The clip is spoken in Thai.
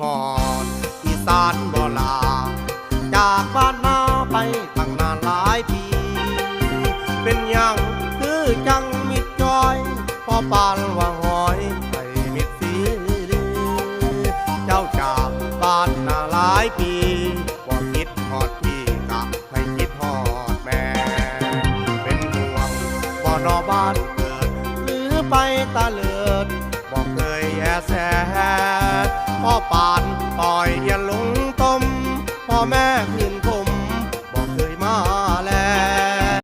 หอดอีสานบ่ลาจากบ้านนาไปตั้งนานหลายปีเป็นยังคือจังมิดจอยพอปานว่าหอยไปมิดสีเจ้าจากบ้านนาหลายปีบ่คิดหอดพี่กะให้คิดหอดแม่เป็นห่วงบ่นอบ้านเกิดหรือไปตาเลิดบอกเคยแย่แสพ่อปานต่อยอย่าลงต้มพ่อแม่พี่